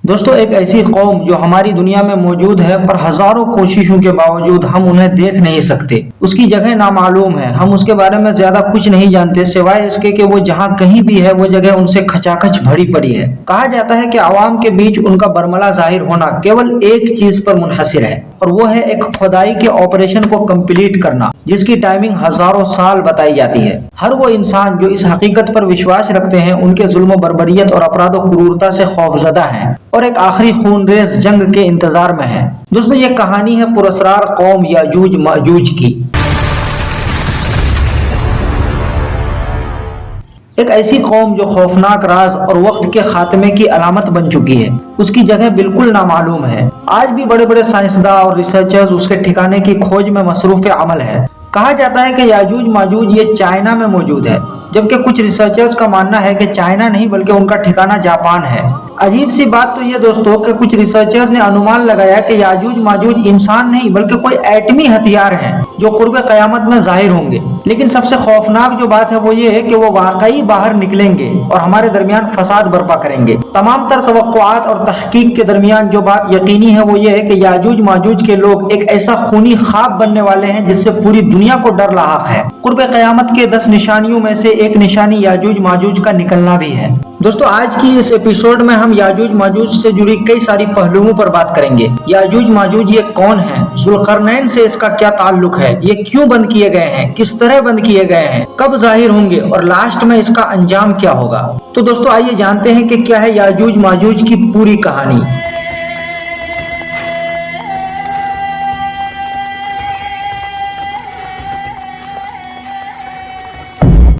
دوستو ایک ایسی قوم جو ہماری دنیا میں موجود ہے پر ہزاروں کوششوں کے باوجود ہم انہیں دیکھ نہیں سکتے، اس کی جگہ نامعلوم ہے، ہم اس کے بارے میں زیادہ کچھ نہیں جانتے سوائے اس کے کہ وہ جہاں کہیں بھی ہے وہ جگہ ان سے کھچاکھچ بھری پڑی ہے۔ کہا جاتا ہے کہ عوام کے بیچ ان کا برملا ظاہر ہونا کیول ایک چیز پر منحصر ہے اور وہ ہے ایک کھدائی کے آپریشن کو کمپلیٹ کرنا جس کی ٹائمنگ ہزاروں سال بتائی جاتی ہے۔ ہر وہ انسان جو اس حقیقت پر وشواس رکھتے ہیں ان کے ظلم و بربریت اور اپراد و کرورتا سے خوفزدہ ہیں اور ایک آخری خون ریز جنگ کے انتظار میں ہے۔ دوستو یہ کہانی ہے پراسرار قوم یاجوج ماجوج کی۔ ایک ایسی قوم جو خوفناک راز اور وقت کے خاتمے کی علامت بن چکی ہے، اس کی جگہ بالکل نامعلوم ہے۔ آج بھی بڑے بڑے سائنسداں اور ریسرچرز اس کے ٹھکانے کی کھوج میں مصروف عمل ہے۔ کہا جاتا ہے کہ یاجوج ماجوج یہ چائنا میں موجود ہے، جبکہ کچھ ریسرچرز کا ماننا ہے کہ چائنا نہیں بلکہ ان کا ٹھکانہ جاپان ہے۔ عجیب سی بات تو یہ دوستو کہ کچھ ریسرچرز نے انومان لگایا کہ یاجوج ماجوج انسان نہیں بلکہ کوئی ایٹمی ہتھیار ہیں جو قرب قیامت میں ظاہر ہوں گے، لیکن سب سے خوفناک جو بات ہے وہ یہ ہے کہ وہ واقعی باہر نکلیں گے اور ہمارے درمیان فساد برپا کریں گے۔ تمام تر توقعات اور تحقیق کے درمیان جو بات یقینی ہے وہ یہ ہے کہ یاجوج ماجوج کے لوگ ایک ایسا خونی خواب بننے والے ہیں جس سے پوری دنیا کو ڈر لاحق ہے۔ قرب قیامت کے 10 نشانیوں میں سے ایک نشانی یاجوج ماجوج کا نکلنا بھی ہے۔ دوستو آج کی اس ایپیسوڈ میں ہم یاجوج ماجوج سے جڑی کئی ساری پہلوؤں پر بات کریں گے۔ یاجوج ماجوج یہ کون ہیں؟ ذوالقرنین سے اس کا کیا تعلق ہے؟ یہ کیوں بند کیے گئے ہیں؟ کس طرح بند کیے گئے ہیں؟ کب ظاہر ہوں گے؟ اور لاسٹ میں اس کا انجام کیا ہوگا؟ تو دوستو آئیے جانتے ہیں کہ کیا ہے یاجوج ماجوج کی پوری کہانی۔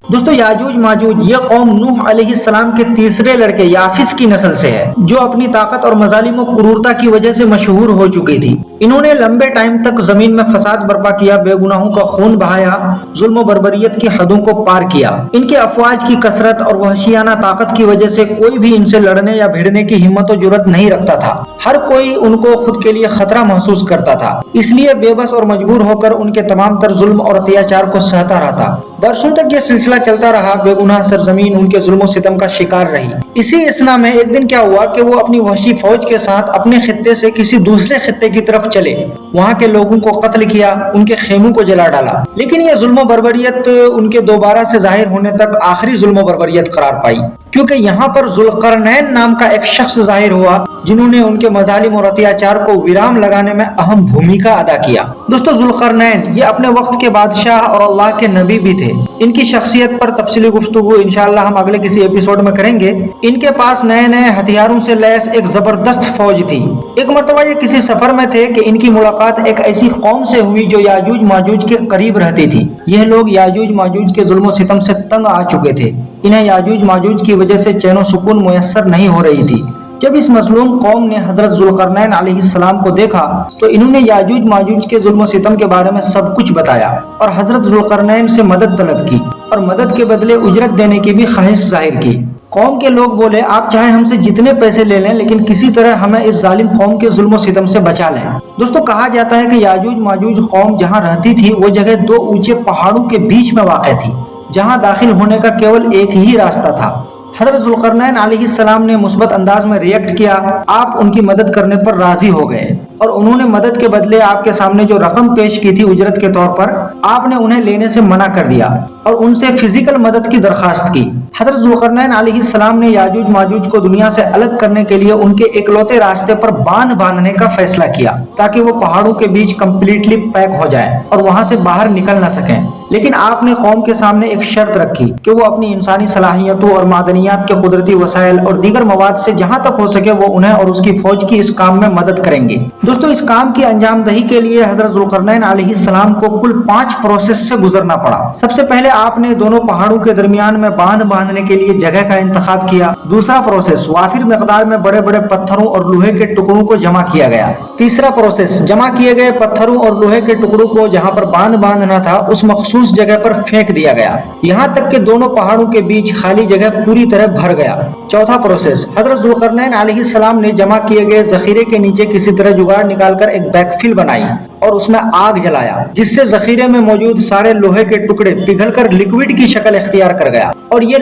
دوستو یاجوج ماجوج یہ قوم نوح علیہ السلام کے تیسرے لڑکے یافس کی نسل سے ہے، جو اپنی طاقت اور مظالم و کرورتا کی وجہ سے مشہور ہو چکی تھی۔ انہوں نے لمبے ٹائم تک زمین میں فساد برپا کیا، بے گناہوں کا خون بہایا، ظلم و بربریت کی حدوں کو پار کیا۔ ان کے افواج کی کثرت اور وحشیانہ طاقت کی وجہ سے کوئی بھی ان سے لڑنے یا بھیڑنے کی ہمت و جرات نہیں رکھتا تھا۔ ہر کوئی ان کو خود کے لیے خطرہ محسوس کرتا تھا، اس لیے بے بس اور مجبور ہو کر ان کے تمام تر ظلم اور اتیاچار کو سہتا رہتا۔ برسوں تک یہ سلسلہ چلتا رہا، بے گناہ سرزمین ان کے ظلم و ستم کا شکار رہی۔ اسی اسنا میں ایک دن کیا ہوا کہ وہ اپنی وحشی فوج کے ساتھ اپنے خطے سے کسی دوسرے خطے کی طرف چلے، وہاں کے لوگوں کو قتل کیا، ان کے خیموں کو جلا ڈالا۔ لیکن یہ ظلم و بربریت ان کے دوبارہ سے ظاہر ہونے تک آخری ظلم و بربریت قرار پائی، کیونکہ یہاں پر ذوالقرنین نام کا ایک شخص ظاہر ہوا جنہوں نے ان کے مظالم اور اتیاچار کو ویرام لگانے میں اہم بھومکا ادا کیا۔ دوستو ذوالقرنین یہ اپنے وقت کے بادشاہ اور اللہ کے نبی بھی تھے۔ ان کی شخصیت پر تفصیلی گفتگو انشاءاللہ ہم اگلے کسی ایپیسوڈ میں کریں گے۔ ان کے پاس نئے نئے ہتھیاروں سے لیس ایک زبردست فوج تھی۔ ایک مرتبہ یہ کسی سفر میں تھے کہ ان کی ملاقات ایک ایسی قوم سے ہوئی جو یاجوج ماجوج کے قریب رہتی تھی۔ یہ لوگ یاجوج ماجوج کے ظلم و ستم سے تنگ آ چکے تھے، انہیں یاجوج ماجوج کی وجہ سے چین و سکون میسر نہیں ہو رہی تھی۔ جب اس مظلوم قوم نے حضرت ذوالقرنین علیہ السلام کو دیکھا تو انہوں نے یاجوج ماجوج کے ظلم و ستم کے بارے میں سب کچھ بتایا اور حضرت ذوالقرنین سے مدد طلب کی اور مدد کے بدلے اجرت دینے کی بھی خواہش ظاہر کی۔ قوم کے لوگ بولے آپ چاہے ہم سے جتنے پیسے لے لیں لیکن کسی طرح ہمیں اس ظالم قوم کے ظلم و ستم سے بچا لیں۔ دوستو کہا جاتا ہے کہ یاجوج ماجوج قوم جہاں رہتی تھی وہ جگہ 2 اونچے پہاڑوں کے بیچ میں واقع تھی، جہاں داخل ہونے کا کیول ایک ہی راستہ تھا۔ حضرت ذوالقرنین علیہ السلام نے مثبت انداز میں ریئیکٹ کیا، آپ ان کی مدد کرنے پر راضی ہو گئے اور انہوں نے مدد کے بدلے آپ کے سامنے جو رقم پیش کی تھی اجرت کے طور پر، آپ نے انہیں لینے سے منع کر دیا اور ان سے فزیکل مدد کی درخواست کی۔ حضرت ذوالقرنین علیہ السلام نے یاجوج ماجوج کو دنیا سے الگ کرنے کے لیے ان کے اکلوتے راستے پر باندھ باندھنے کا فیصلہ کیا تاکہ وہ پہاڑوں کے بیچ کمپلیٹلی پیک ہو جائیں اور وہاں سے باہر نکل نہ سکیں۔ لیکن آپ نے قوم کے سامنے ایک شرط رکھی کہ وہ اپنی انسانی صلاحیتوں اور معدنیات کے قدرتی وسائل اور دیگر مواد سے جہاں تک ہو سکے وہ انہیں اور اس کی فوج کی اس کام میں مدد کریں گے۔ دوستو اس کام کی انجام دہی کے لیے حضرت ذوالقرنین علیہ السلام کو کل 5 پروسیس سے گزرنا پڑا۔ سب سے پہلے آپ نے دونوں پہاڑوں کے درمیان میں باندھ باندھنے کے لیے جگہ کا انتخاب کیا۔ دوسرا پروسیس وافر مقدار میں بڑے بڑے پتھروں اور لوہے کے ٹکڑوں کو جمع کیا گیا۔ تیسرا پروسیس جمع کیے گئے پتھروں اور لوہے کے ٹکڑوں کو جہاں پر باندھ باندھنا تھا اس مخصوص جگہ پر پھینک دیا گیا، یہاں تک کہ دونوں پہاڑوں کے بیچ خالی جگہ پوری طرح بھر گیا۔ چوتھا پروسیس حضرت ذوالقرنین علیہ السلام نے جمع کیے گئے ذخیرے کے نیچے کسی طرح جگاڑ نکال کر ایک بیک فل بنائی اور اس میں آگ جلایا، جس سے ذخیرے میں موجود سارے لوہے کے ٹکڑے پگھل کر لکوڈ کی شکل اختیار کر گیا اور یہ